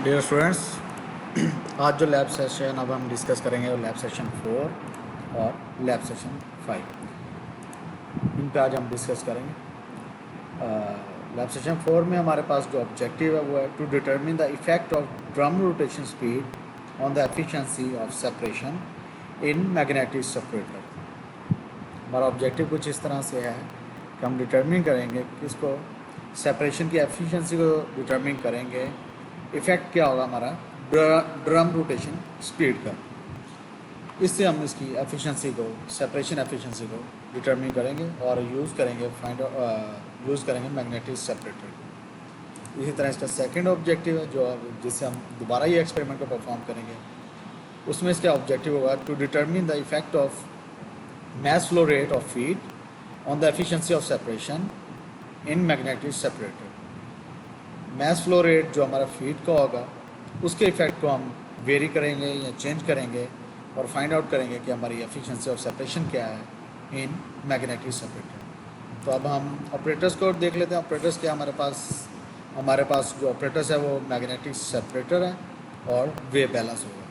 Dear students, आज जो lab session अब हम डिस्कस करेंगे वो लैब सेशन 4 और लैब सेशन 5 इन पे आज हम डिस्कस करेंगे। लैब सेशन 4 में हमारे पास जो ऑब्जेक्टिव है वो है to determine the effect of drum rotation speed on the efficiency of separation in magnetic separator. हमारा ऑब्जेक्टिव कुछ इस तरह से है कि हम डिटरमिन करेंगे किसको, सेपरेशन की एफिशिएंसी को डिटरमिन करेंगे। इफ़ेक्ट क्या होगा हमारा ड्रम रोटेशन स्पीड का, इससे हम इसकी एफिशिएंसी को, सेपरेशन एफिशिएंसी को डिटरमिन करेंगे और यूज़ करेंगे मैग्नेटिक सेपरेटर। इसी तरह इसका सेकंड ऑब्जेक्टिव है जो जिससे हम दोबारा ये एक्सपेरिमेंट को परफॉर्म करेंगे। उसमें इसका ऑब्जेक्टिव होगा to determine the effect of mass flow rate of feed on the efficiency of separation in magnetic separator। mass flow rate जो हमारा फीड का होगा उसके इफेक्ट को हम वेरी करेंगे या चेंज करेंगे और फाइंड आउट करेंगे कि हमारी एफिशिएंसी ऑफ सेपरेशन क्या है इन मैग्नेटिक सेपरेटर। तो अब हम ऑपरेटर्स को देख लेते हैं। ऑपरेटर्स क्या हमारे पास जो ऑपरेटर्स है वो मैग्नेटिक सेपरेटर है और वे बैलेंस होगा।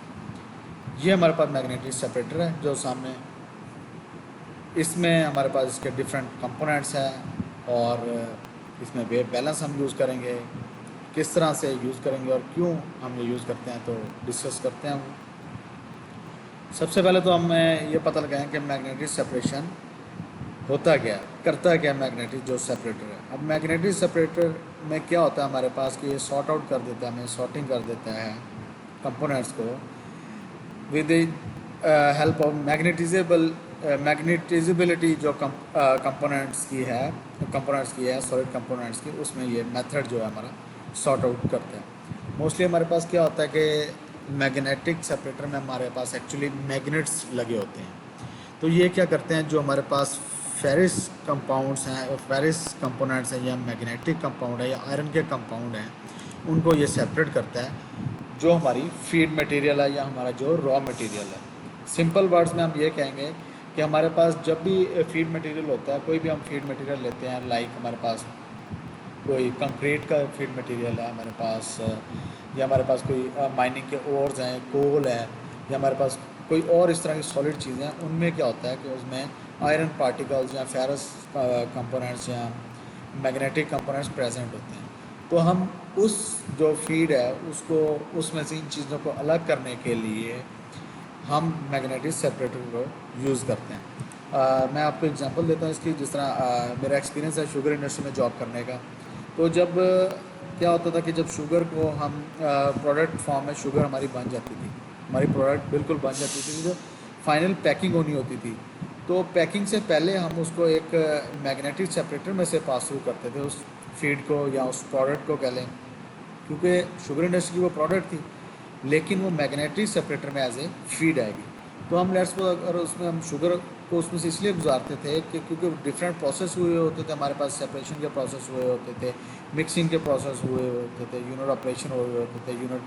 ये हमारे पास मैग्नेटिक सेपरेटर है जो सामने, इसमें हमारे पास इसके डिफरेंट कंपोनेंट्स हैं और इसमें वेव बैलेंस हम यूज़ करेंगे। किस तरह से यूज़ करेंगे और क्यों हम ये यूज़ करते हैं तो डिस्कस करते हैं। सबसे पहले तो हमें ये पता लगाएं कि मैग्नेटिक सेपरेशन होता क्या, करता क्या मैग्नेटिक जो सेपरेटर है। अब मैग्नेटिक सेपरेटर में क्या होता है हमारे पास कि ये सॉर्ट आउट कर देता है, हमें सॉर्टिंग कर देता है कंपोनेंट्स को विद हेल्प ऑफ मैग्नेटिजेबिलिटी जो कंपोनेंट्स की है सॉलिड कंपोनेंट्स की, उसमें ये मेथड जो है हमारा सॉर्ट आउट करते हैं। मोस्टली हमारे पास क्या होता है कि मैग्नेटिक सेपरेटर में हमारे पास एक्चुअली मैग्नेट्स लगे होते हैं। तो ये क्या करते हैं, जो हमारे पास फेरिस कंपाउंड्स हैं और फेरिस कंपोनेंट्स हैं या मैग्नेटिक कंपाउंड है या आयरन के कंपाउंड हैं, उनको ये सेपरेट करता है जो हमारी फीड मटेरियल है या हमारा जो रॉ मटेरियल है। सिंपल वर्ड्स में हम ये कहेंगे कि हमारे पास जब भी फीड मटेरियल होता है, कोई भी हम फीड मटेरियल लेते हैं, लाइक हमारे पास कोई कंक्रीट का फीड मटेरियल है हमारे पास, या हमारे पास कोई माइनिंग के ओर्स हैं, कोल है, या हमारे पास कोई और इस तरह की सॉलिड चीज़ें हैं, उनमें क्या होता है कि उसमें आयरन पार्टिकल्स या फेरस कंपोनेंट्स या मैग्नेटिक कंपोनेंट्स प्रेजेंट होते हैं। तो हम उस जो फीड है उसको, उसमें से इन चीज़ों को अलग करने के लिए हम मैग्नेटिक सेपरेटर को यूज़ करते हैं। मैं आपको एग्जांपल देता हूँ इसकी। जिस तरह मेरा एक्सपीरियंस है शुगर इंडस्ट्री में जॉब करने का। तो जब क्या होता था कि जब शुगर को हम प्रोडक्ट फॉर्म में शुगर हमारी बन जाती थी, हमारी प्रोडक्ट बिल्कुल बन जाती थी, जो फाइनल पैकिंग होनी होती थी, तो पैकिंग से पहले हम उसको एक मैग्नेटिक सेपरेटर में से पास थ्रू करते थे उस फीड को या उस प्रोडक्ट को कह लें, क्योंकि शुगर इंडस्ट्री की वो प्रोडक्ट थी लेकिन वो मैग्नेटिक सेपरेटर में एज ए फीड आएगी। तो हम लेट्स सपोज अगर उसमें हम शुगर को उसमें से इसलिए गुजारते थे कि क्योंकि डिफरेंट प्रोसेस हुए होते थे, हमारे पास सेपरेशन के प्रोसेस हुए होते थे, मिक्सिंग के प्रोसेस हुए होते थे, यूनिट ऑपरेशन हुए होते थे, यूनिट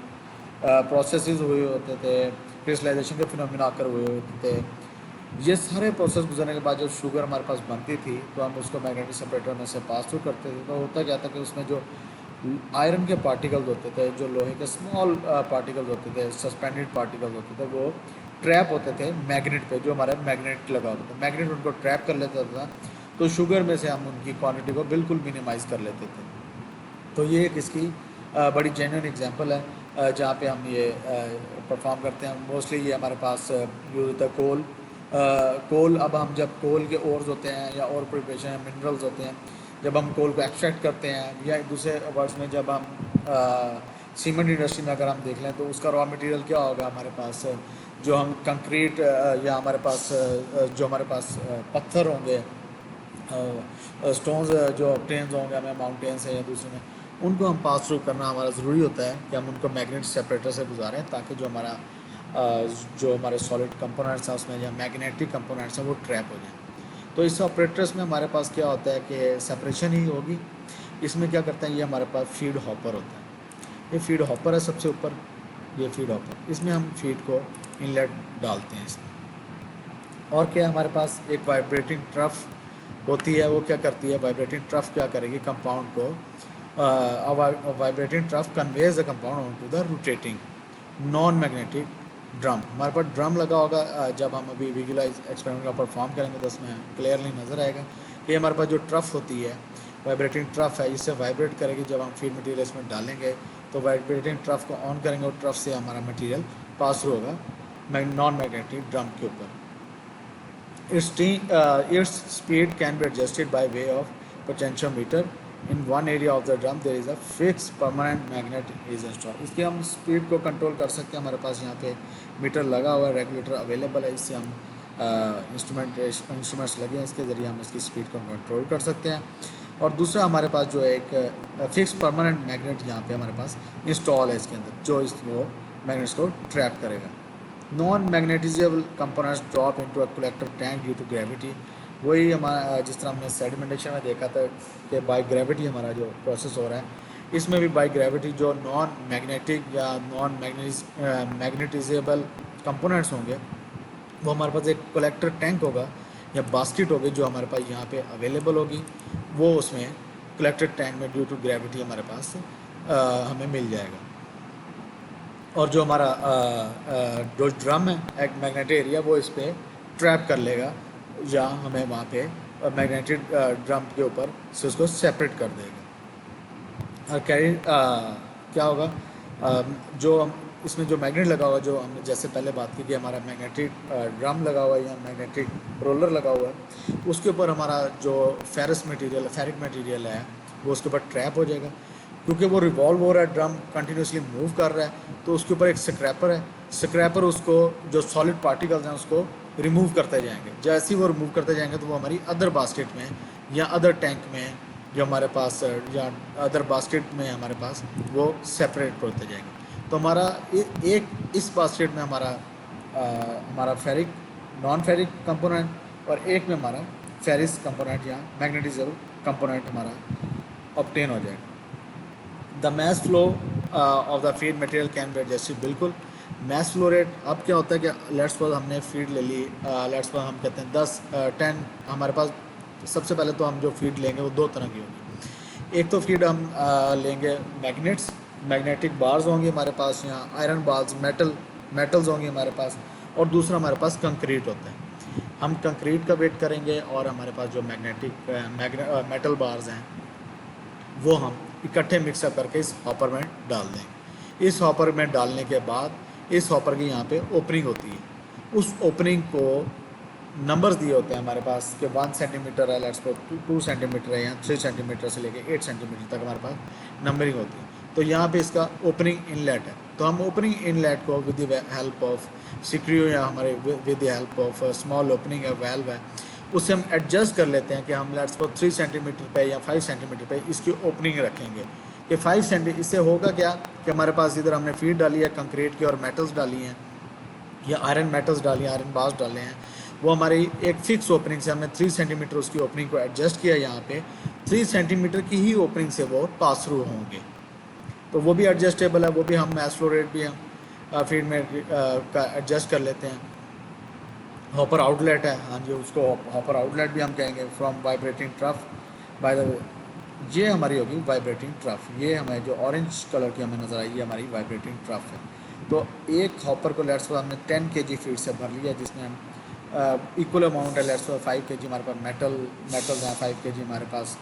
प्रोसेसेस हुए होते थे, क्रिस्टलाइजेशन के फिनोमिना आकर हुए होते थे। ये सारे प्रोसेस गुजरने के बाद जब शुगर हमारे पास बनती थी तो हम उसको मैग्नेटिक सेपरेटर में से पास थ्रू करते थे। तो होता क्या था कि उसमें जो आयरन के पार्टिकल्स होते थे, जो लोहे के स्मॉल पार्टिकल्स होते थे, सस्पेंडेड पार्टिकल्स होते थे, वो ट्रैप होते थे मैग्नेट पे, जो हमारा मैग्नेट लगा होता था, मैग्नेट उनको ट्रैप कर लेता था। तो शुगर में से हम उनकी क्वांटिटी को बिल्कुल मिनिमाइज़ कर लेते थे। तो ये एक इसकी बड़ी जेन्युइन एग्जांपल है जहाँ पे हम ये परफॉर्म करते हैं। मोस्टली ये हमारे पास यूज होता है कोल। अब हम जब कोल के ओर्स होते हैं या और प्रिपरेशन मिनरल्स होते हैं, जब हम कोल को एक्सट्रैक्ट करते हैं, या दूसरे वर्ड्स में जब हम सीमेंट इंडस्ट्री में अगर हम देख लें तो उसका रॉ मटेरियल क्या होगा हमारे पास, जो हम कंक्रीट या हमारे पास जो हमारे पास पत्थर होंगे, स्टोन्स जो ऑब्टेन्स होंगे हमें माउंटेन्स है या दूसरे में, उनको हम पास थ्रू करना हमारा ज़रूरी होता है कि हम उनको मैग्नेट सेपरेटर से गुजारें, ताकि जो हमारे सॉलिड कंपोनेंट्स हैं उसमें या मैग्नेटिक कंपोनेंट्स हैं वो ट्रैप हो जाएं। तो इस ऑपरेटर्स में हमारे पास क्या होता है कि सेपरेशन ही होगी। इसमें क्या करते हैं, ये हमारे पास फीड हॉपर होता है। ये फीड हॉपर है सबसे ऊपर, ये फीड हॉपर, इसमें हम फीड को इनलेट डालते हैं इसमें। और क्या हमारे पास एक वाइब्रेटिंग ट्रफ होती है, वो क्या करती है, वाइब्रेटिंग ट्रफ क्या करेगी, कंपाउंड को A vibrating trough conveys the compound onto the rotating non-magnetic drum. हमारे पास ड्रम लगा होगा, जब हम अभी विजुलाइज एक्सपेरिमेंट का परफॉर्म करेंगे तो उसमें क्लियरली नज़र आएगा कि हमारे पास जो ट्रफ होती है, वाइब्रेटिंग ट्रफ है, इससे वाइब्रेट करेगी. जब हम फीड मटेरियल इसमें डालेंगे तो वाइब्रेटिंग ट्रफ को ऑन करेंगे और ट्रफ से हमारा मटेरियल पास थ्रू होगा नॉन मैग्नेटिक ड्रम के ऊपर. Its speed can be adjusted by way of potentiometer. In one area of the drum there is a fixed permanent magnet is installed. इसकी हम speed को control कर सकते हैं. हमारे पास यहाँ पे मीटर लगा हुआ है, रेगुलेटर अवेलेबल है. इससे हम इंस्ट्रूमेंट्स लगे हैं, इसके ज़रिए हम इसकी स्पीड को कंट्रोल कर सकते हैं. और दूसरा हमारे पास जो है एक फिक्स परमानेंट मैग्नेट यहाँ पे हमारे पास इंस्टॉल है इसके अंदर, जो इसको मैग्नेट्स को ट्रैप करेगा. Non magnetisable components drop into a collector tank due to gravity. वही हमारा जिस तरह हमने सेडिमेंटेशन में देखा था कि बाय ग्रेविटी हमारा जो प्रोसेस हो रहा है, इसमें भी बाय ग्रेविटी जो नॉन मैग्नेटिक या नॉन मैग्नेटिजेबल कंपोनेंट्स होंगे वो हमारे पास एक कलेक्टर टैंक होगा या बास्केट होगी जो हमारे पास यहाँ पे अवेलेबल होगी. वो उसमें कलेक्टर टैंक में ड्यू टू ग्रेविटी हमारे पास हमें मिल जाएगा. और जो हमारा जो ड्रम है एक मैग्नेटिक एरिया वो इस पर ट्रैप कर लेगा या हमें वहाँ पे मैग्नेटिक ड्रम के ऊपर से उसको सेपरेट कर देगा. और कैरी क्या होगा, जो हम इसमें जो मैग्नेट लगा हुआ, जो हमने जैसे पहले बात की कि हमारा मैग्नेटिक ड्रम लगा हुआ है या मैग्नेटिक रोलर लगा हुआ है, उसके ऊपर हमारा जो फेरिक मटेरियल है वो उसके ऊपर ट्रैप हो जाएगा. क्योंकि वो रिवॉल्व हो रहा है, ड्रम कंटिन्यूसली मूव कर रहा है, तो उसके ऊपर एक स्क्रैपर है. स्क्रैपर उसको जो सॉलिड पार्टिकल्स हैं उसको रिमूव करते जाएंगे. जैसे ही वो रिमूव करते जाएंगे तो वो हमारी अदर बास्केट में या अदर टैंक में जो हमारे पास या अदर बास्केट में हमारे पास वो सेपरेट होते जाएंगे. तो हमारा एक इस बास्केट में हमारा फेरिक नॉन फेरिक कंपोनेंट और एक में हमारा फेरिस कंपोनेंट या मैग्नेटिज्म कंपोनेंट हमारा ऑब्टेन हो जाएगा. The mass flow of the feed material can be adjusted. बिल्कुल मैस फ्लो रेट. अब क्या होता है कि लेट्स सपोज हमने फीड ले ली, लेट्स सपोज हम कहते हैं 10 हमारे पास. सबसे पहले तो हम जो फीड लेंगे वो दो तरह की होगी. एक तो फीड हम लेंगे मैग्नेटिक बार्स होंगे हमारे पास, यहाँ आयरन बार्स मेटल्स होंगे हमारे पास. और दूसरा हमारे पास कंक्रीट होता है. हम कंक्रीट का वेट करेंगे और हमारे पास जो मेटल बार्स हैं वो हम इकट्ठे मिक्सअप करके इस हॉपर में डाल देंगे. इस हॉपर में डालने के बाद इस हॉपर की यहाँ पे ओपनिंग होती है. उस ओपनिंग को नंबर्स दिए होते हैं हमारे पास कि 1 सेंटीमीटर है, लेट्स सपोज 2 सेंटीमीटर है, या 3 सेंटीमीटर से लेके 8 सेंटीमीटर तक हमारे पास नंबरिंग होती है. तो यहाँ पे इसका ओपनिंग इनलेट है. तो हम ओपनिंग इनलेट को विद द हेल्प ऑफ सिक्रियो या हमारे with the help of small opening है वेल्व है, उससे हम एडजस्ट कर लेते हैं कि हम लेट्स सपोज 3 सेंटीमीटर पे या 5 सेंटीमीटर पे इसकी ओपनिंग रखेंगे. कि 5 सेंटी इससे होगा क्या कि हमारे पास इधर हमने फीड डाली है कंक्रीट की और मेटल्स डाली हैं या आयरन मेटल्स डाली हैं, आयरन बार्स डाले हैं, वो हमारी एक फिक्स ओपनिंग से हमने 3 सेंटीमीटर उसकी ओपनिंग को एडजस्ट किया. यहाँ पे 3 सेंटीमीटर की ही ओपनिंग से वो पास थ्रू होंगे. तो वो भी एडजस्टेबल है. वो भी हम मैस फ्लो रेट भी हम फीड में का एडजस्ट कर लेते हैं. हॉपर आउटलेट है, हाँ जी, उसको हॉपर आउटलेट भी हम कहेंगे. From vibrating trough by the way, ये हमारी होगी वाइब्रेटिंग ट्रफ. ये हमें जो ऑरेंज कलर की हमें नज़र आई ये हमारी वाइब्रेटिंग ट्रफ है. तो एक हॉपर को लेट्स हमने 10 kg फीड से भर लिया जिसमें हम इक्वल अमाउंट है लेट्स 5 kg हमारे पास मेटल्स हैं, 5 kg हमारे पास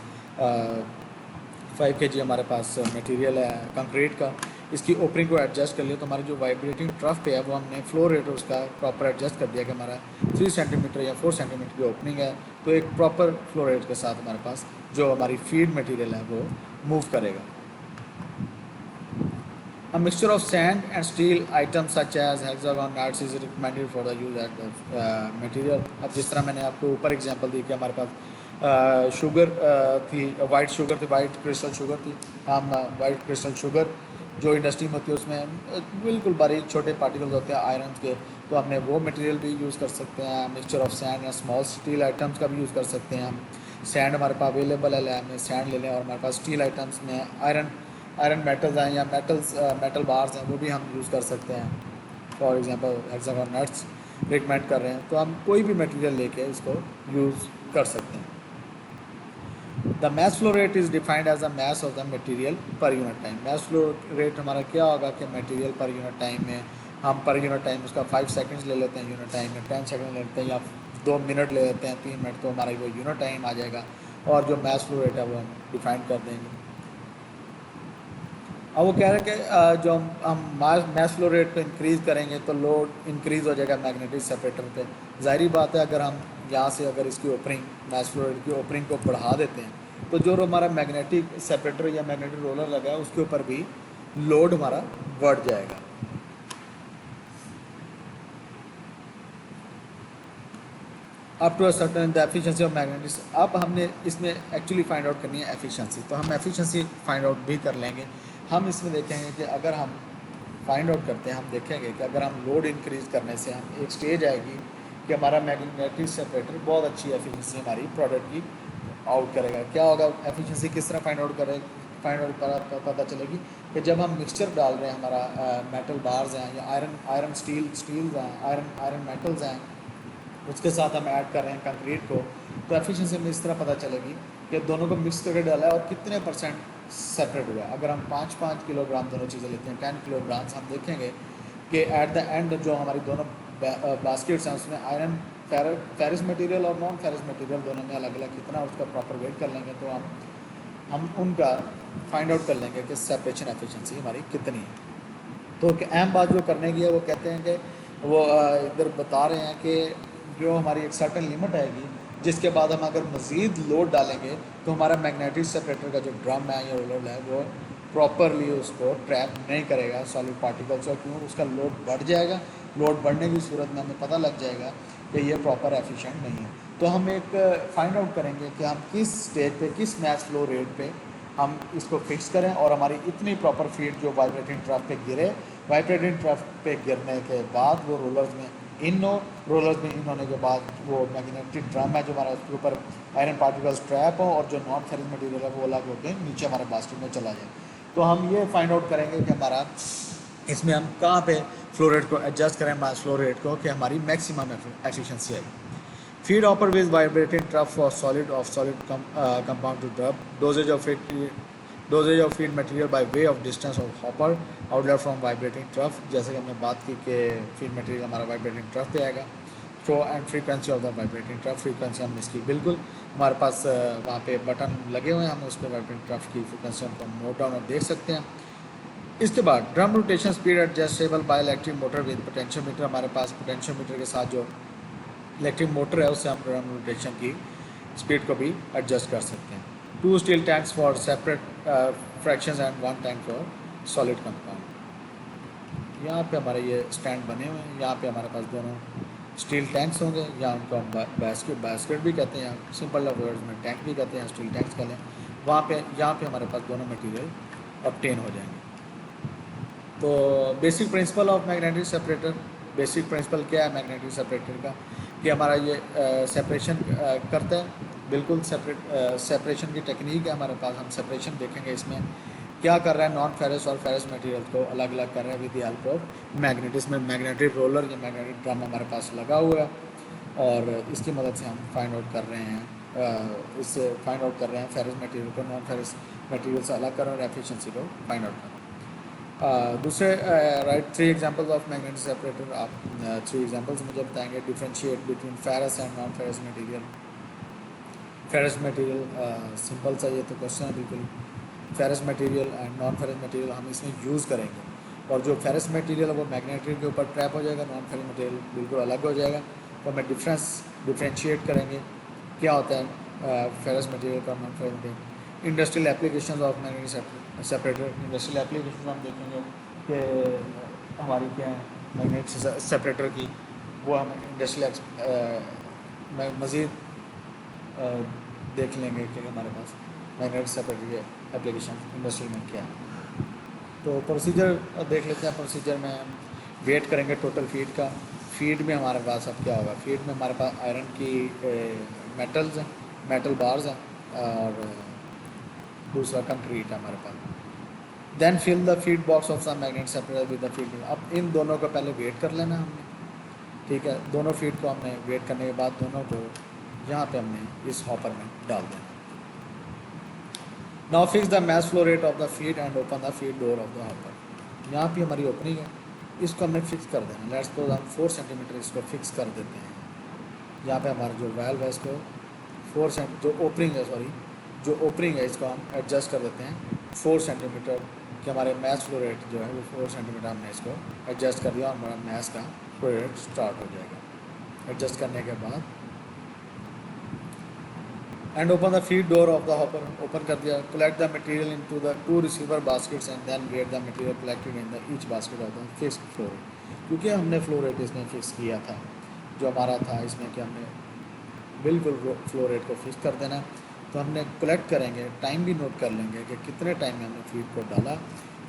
5 kg हमारे पास मटेरियल है कंक्रीट का. इसकी ओपनिंग को एडजस्ट कर लिया तो हमारी जो वाइब्रेटिंग ट्रफ पे है वो हमने फ्लो रेट उसका प्रॉपर एडजस्ट कर दिया कि हमारा 3 सेंटीमीटर या 4 सेंटीमीटर की ओपनिंग है. तो एक प्रॉपर फ्लो रेट के साथ हमारे पास जो हमारी फीड मटेरियल है वो मूव करेगा. A mixture of sand and steel items such as hexagon nuts is recommended for the use of material. अब जिस तरह मैंने आपको ऊपर एग्जांपल दी कि हमारे पास शुगर थी, वाइट शुगर थी, वाइट क्रिस्टल शुगर थी. हम वाइट क्रिस्टल शुगर जो इंडस्ट्री में होती है उसमें बिल्कुल बारीक छोटे पार्टिकल्स होते हैं आयरन के, तो हमने वो मटेरियल भी यूज़ कर सकते हैं. मिक्सचर ऑफ सैंड या स्मॉल स्टील आइटम्स का भी यूज़ कर सकते हैं हम. सैंड हमारे पास अवेलेबल है लैब में, सैंड ले लें. और हमारे पास स्टील आइटम्स में आयरन मेटल्स हैं या मेटल बार्स हैं वो भी हम यूज़ कर सकते हैं. For example hexagon nuts recommend कर रहे हैं तो हम कोई भी मटेरियल लेके इसको यूज़ कर सकते हैं. The mass flow rate is defined as the mass of the material per unit time. Mass flow rate हमारा क्या होगा कि मटेरियल पर यूनिट टाइम में हम पर यूनिट टाइम उसका 5 सेकंड्स ले लेते हैं यूनिट टाइम में, 10 सेकंड ले लेते हैं या 2 मिनट ले लेते हैं, 3 मिनट, तो हमारा वो यूनिट टाइम आ जाएगा और जो मैस फ्लो रेट है वो हम डिफाइन कर देंगे। अब वो कह रहे हैं कि जो हम मैस फ्लो रेट पे इंक्रीज़ करेंगे तो लोड इंक्रीज़ हो जाएगा मैग्नेटिक सेपरेटर पे। ज़ाहिरी बात है अगर हम यहाँ से अगर इसकी ओपनिंग मैस फ्लो रेट की ओपनिंग को बढ़ा देते हैं तो जो हमारा मैग्नेटिक सेपरेटर या मैग्नेटिक रोलर लगा है उसके ऊपर भी लोड हमारा बढ़ जाएगा। Up to a certain the efficiency of magnetic. अब हमने इसमें एक्चुअली फाइंड आउट करनी है एफिशिएंसी, तो हम एफिशिएंसी फाइंड आउट भी कर लेंगे। हम इसमें देखेंगे कि अगर हम फाइंड आउट करते हैं, हम देखेंगे कि अगर हम लोड इंक्रीज़ करने से हम एक स्टेज आएगी कि हमारा मैग्नेटिक सेपरेटर बहुत अच्छी एफिशिएंसी हमारी प्रोडक्ट की आउट करेगा। क्या होगा एफिशिएंसी किस तरह फाइंड आउट करें, फाइंड आउट पता चलेगी कि जब हम मिक्सचर डाल रहे हैं, हमारा मेटल बार्स हैं या आयरन स्टील्स हैं, आयरन मेटल्स हैं, उसके साथ हम ऐड कर रहे हैं कंक्रीट को, तो एफिशिएंसी में इस तरह पता चलेगी कि दोनों को मिक्स करके डाला है और कितने परसेंट सेपरेट हुआ है। अगर हम 5-5 किलोग्राम दोनों चीज़ें लेते हैं, 10 किलोग्राम, हम देखेंगे कि एट द एंड जो हमारी दोनों बास्केट्स हैं उसमें आयरन फेरस मटेरियल और नॉन फेरस मटेरियल दोनों में अलग अलग कितना उसका प्रॉपर वेट कर लेंगे तो हम उनका फाइंड आउट कर लेंगे कि सेपरेशन एफिशिएंसी हमारी कितनी है। तो अहम बात जो करने की है वो कहते हैं कि वो इधर बता रहे हैं कि जो हमारी एक सर्टन लिमिट आएगी जिसके बाद हम अगर मज़ीद लोड डालेंगे तो हमारा मैग्नेटिक सेपरेटर का जो ड्रम है या रोलर है वो प्रॉपरली उसको ट्रैप नहीं करेगा सॉलिड पार्टिकल्स और क्यों उसका लोड बढ़ जाएगा। लोड बढ़ने की सूरत में हमें पता लग जाएगा कि ये प्रॉपर एफिशिएंट नहीं है। तो हम एक फाइंड आउट करेंगे कि हम किस स्टेज पे किस मैस फ्लो रेट पे हम इसको फिक्स करें और हमारी इतनी प्रॉपर फीड जो वाइब्रेटिंग ट्रफ पे गिरे, वाइब्रेटिंग ट्रफ पे गिरने के बाद वो रोलर्स में रोलर्स में इन होने के बाद वो मैग्नेटिक ड्रम है जो हमारा उसके ऊपर आयरन पार्टिकल्स ट्रैप हो और जो नॉन फेरस मटेरियल है वो अलग होकर नीचे हमारे बास्केट में चला जाए। तो हम ये फाइंड आउट करेंगे कि हमारा इसमें हम कहाँ पे फ्लो रेट को एडजस्ट करें मास फ्लो रेट को कि हमारी मैक्सिमम एफिशिएंसी आएगी। Feed hopper with vibrating trough for solid compound to trough doses of feed material by way of distance of hopper outlet from vibrating trough. जैसे कि हमने बात की कि फीड मटेरियल हमारा वाइब्रेटिंग ट्रफ पे आएगा। Throw and frequency of the vibrating trough, frequency हम इसकी बिल्कुल हमारे पास वहाँ पे बटन लगे हुए हैं, हम उस पर वाइब्रेटिंग ट्रफ की फ्रीक्वेंसी हमको नोट डाउन और देख सकते हैं। इसके बाद drum rotation speed adjustable by electric motor with potentiometer. हमारे पास पोटेंशियोमीटर के साथ जो इलेक्ट्रिक मोटर है उससे हम ड्रम रोटेशन की स्पीड को भी एडजस्ट कर सकते हैं। 2 steel tanks for separate fractions and 1 tank for solid compound. यहाँ पे हमारे ये स्टैंड बने हुए हैं, यहाँ पे हमारे पास दोनों स्टील टैंक्स होंगे या उनको हम बास्केट भी कहते हैं, सिंपल वर्ड्स में टैंक भी कहते हैं, स्टील टैंक्स कहते हैं। वहाँ पे यहाँ पे हमारे पास दोनों मटेरियल ऑब्टेन हो जाएंगे। तो basic principle of magnetic separator, basic principle क्या है मैग्नेटिक सेपरेटर का कि हमारा ये सेपरेशन करता है, बिल्कुल सेपरेशन की टेक्निक है हमारे पास। हम सेपरेशन देखेंगे इसमें क्या कर रहा है, नॉन फेरस और फेरस मटेरियल को अलग अलग कर रहा है with the help of magnet. इसमें मैग्नेटिक रोलर या मैग्नेटिक ड्रम हमारे पास लगा हुआ है और इसकी मदद से हम फाइंड आउट कर रहे हैं, इससे फाइंड आउट कर रहे हैं फेरस मटेरियल को नॉन फेरस मटेरियल से अलग कर रहे हैं और एफिशिएंसी को फाइंड आउट कर रहे हैं। दूसरे right 3 examples of magnetic separator. आप 3 एग्जांपल्स मुझे बताएंगे। Differentiate between ferrous and non ferrous material. Ferrous material simple सा ये तो क्वेश्चन है बिल्कुल। Ferrous material and non ferrous material हम इसमें यूज़ करेंगे और जो फेरस मटेरियल है वो मैग्नेटिक के ऊपर ट्रैप हो जाएगा, नॉन फेरस मटेरियल बिल्कुल अलग हो जाएगा। तो हमें डिफ्रेंशिएट करेंगे क्या होता है फेरस मटेरियल का non ferrous material. Industrial application of magnetic separator. Industrial application हम देखेंगे कि हमारी क्या है मैग्नेटिक सेपरेटर की, वो हम इंडस्ट्रियल मज़ीद देख लेंगे कि हमारे पास मैग्नेटिक सेपरेटर की एप्लीकेशन इंडस्ट्री में क्या है। तो प्रोसीजर देख लेते हैं। प्रोसीजर में हम वेट करेंगे टोटल फीड का। फीड में हमारे पास अब क्या होगा, फीड में हमारे पास आयरन की मेटल्स हैं, मेटल बार्स हैं और दूसरा कंक्रीट है हमारे पास। Then fill the feed box of some magnetic separator with the feed. अब इन दोनों को पहले वेट कर लेना हमने, ठीक है। दोनों फीड को हमने वेट करने के बाद दोनों को यहाँ पे हमने इस हॉपर में डाल देना। Now fix the match flow rate of the feed and open the feed door of the hopper. यहाँ पे हमारी ओपनिंग है, इसको हमने फिक्स कर देना। लेट्स सपोज हम 4 सेंटीमीटर इसको फिक्स कर देते हैं। यहाँ पे हमारा जो वाल्व है इसको 4 सेंट जो ओपनिंग है सॉरी जो ओपनिंग है इसको हम एडजस्ट कर देते हैं 4 सेंटीमीटर कि हमारे मैच फ्लो रेट जो है वो 4 सेंटीमीटर हमने इसको एडजस्ट कर दिया और हमारा मैच का फ्लो रेट स्टार्ट हो जाएगा। एडजस्ट करने के बाद and open the feed door of the hopper, open कर दिया। Collect the material into the 2 receiver baskets and then weigh the material collected in the each basket of the fixed flow rate. क्योंकि हमने flow rate इसमें fix किया था जो हमारा था इसमें कि हमने बिल्कुल फ्लो रेट को फिक्स कर देना। तो हमने कलेक्ट करेंगे, टाइम भी नोट कर लेंगे कि कितने टाइम में हमने फीड को डाला।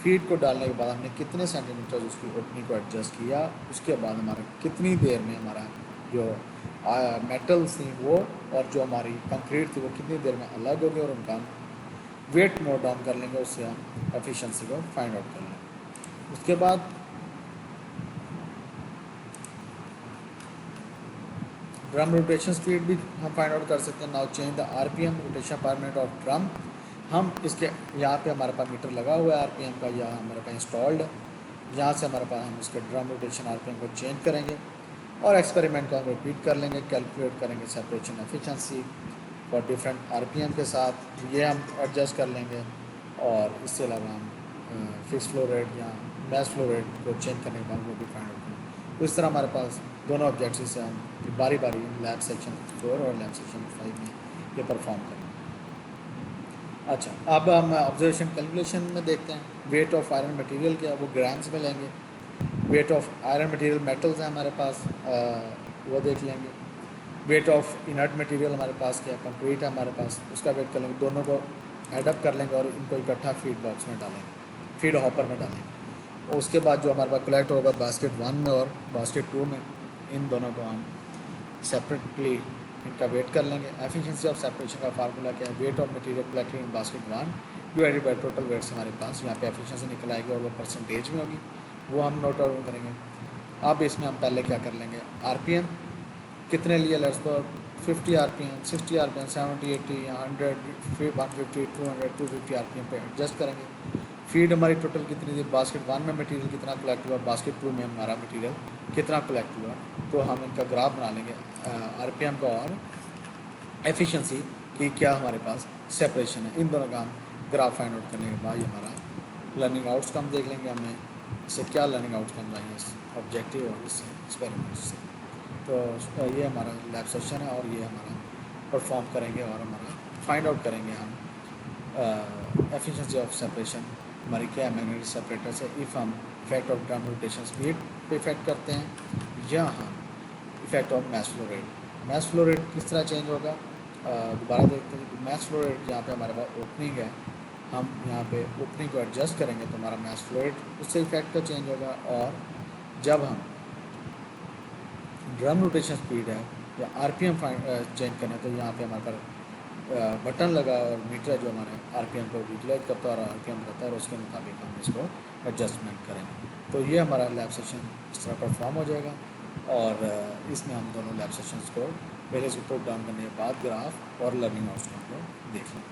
फीड को डालने के बाद हमने कितने सेंटीमीटर उसकी ओपनिंग को एडजस्ट किया, उसके बाद हमारा कितनी देर में हमारा जो मेटल्स थी वो और जो हमारी कंक्रीट थी वो कितनी देर में अलग हो गए और उनका वेट नोट डाउन कर लेंगे। उससे हम एफिशिएंसी को फाइंड आउट कर लेंगे। उसके बाद ड्रम रोटेशन स्पीड भी हम फाइंड आउट कर सकते हैं। Now change the RPM rotation पर मिनट ऑफ ड्रम। हम इसके यहाँ पे हमारे पास मीटर लगा हुआ है आरपीएम का, या हमारे पास इंस्टॉल्ड है। यहाँ से हमारे पास हम इसके ड्रम रोटेशन आरपीएम को चेंज करेंगे और एक्सपेरिमेंट को हम रिपीट कर लेंगे। कैलकुलेट करेंगे separation efficiency for different RPM के साथ, ये हम एडजस्ट कर लेंगे। और इसके अलावा हम फिक्स फ्लो रेट या मैच फ्लो रेट को चेंज करने के बाद वो भी फाइंड आउट करेंगे। तो इस तरह हमारे पास दोनों ऑब्जेक्ट्स से हम बारी बारी लैब सेक्शन 4 और लैब सेक्शन 5 में ये परफॉर्म करेंगे। अच्छा, अब हम ऑब्जर्वेशन कैलकुलेशन में देखते हैं। वेट ऑफ आयरन मटेरियल क्या है वो ग्राम्स में लेंगे। Weight of iron material metals हैं हमारे पास, वो देख लेंगे। वेट ऑफ इनर्ट मटेरियल हमारे पास क्या कंक्रीट है हमारे पास, उसका वेट कर लेंगे। दोनों को एडअप कर लेंगे और इनको इकट्ठा फीड बॉक्स में डालेंगे, फीड हॉपर में डालेंगे। और उसके बाद जो हमारे पास कलेक्ट होगा बास्केट 1 में और बास्केट 2 में, इन दोनों को हम सेपरेटली इनका वेट कर लेंगे। एफिशिएंसी ऑफ सेपरेशन का फार्मूला क्या है? Weight of material collected in basket 1 divided by total weights हमारे पास यहाँ पे एफिशिएंसी निकल आएगी और वो परसेंटेज में होगी, वो हम नोट डाउन करेंगे। अब इसमें हम पहले क्या कर लेंगे, आरपीएम कितने लिए, लेट्स फॉर 50 आरपीएम, 60 आरपीएम, 70, 80 या 100, 150, 200, 250 आरपीएम पे एडजस्ट करेंगे। फीड हमारी टोटल कितनी थी, बास्केट 1 में मटेरियल कितना कलेक्ट हुआ, बास्केट 2 में हमारा मटेरियल कितना कलेक्ट हुआ। तो हम इनका ग्राफ बना लेंगे आरपीएम का और एफिशिएंसी की क्या हमारे पास सेपरेशन है। इन दोनों का हम ग्राफ फाइंड आउट करने के बाद ये हमारा लर्निंग आउटकम देख लेंगे हमने इससे क्या लर्निंग आउटकम आएंगे इस ऑब्जेक्टिव और इस एक्सपेरिमेंट से। तो ये हमारा लैब सेशन है और ये हमारा परफॉर्म करेंगे और हमारा फाइंड आउट करेंगे हम एफिशिएंसी ऑफ सेपरेशन हमारी क्या है मैग्नेटिक सेपरेटर से। इफ़ हम effect of drum rotation speed पे इफेक्ट करते हैं या हम effect of match flow rate. Match flow rate किस तरह चेंज होगा, दोबारा देखते हैं। मैच फ्लो रेट जहाँ पे हमारे पास ओपनिंग है, हम यहाँ पे ओपनिंग को एडजस्ट करेंगे तो हमारा मैच फ्लो रेट उससे इफेक्ट का चेंज होगा। और जब हम ड्रम रोटेशन स्पीड है या आरपीएम चेंज करें तो यहाँ पे हमारे पास बटन लगा और मीटर जो हमारे आरपीएम को विजुलाइज करता है और आरपीएम करता है और उसके मुताबिक हम इसको एडजस्टमेंट करेंगे। तो ये हमारा लैब सेशन इस तरह परफॉर्म हो जाएगा और इसमें हम दोनों लैब सेशंस को पहले से पुट डाउन करने के बाद ग्राफ और लर्निंग आउटकम को देख लें।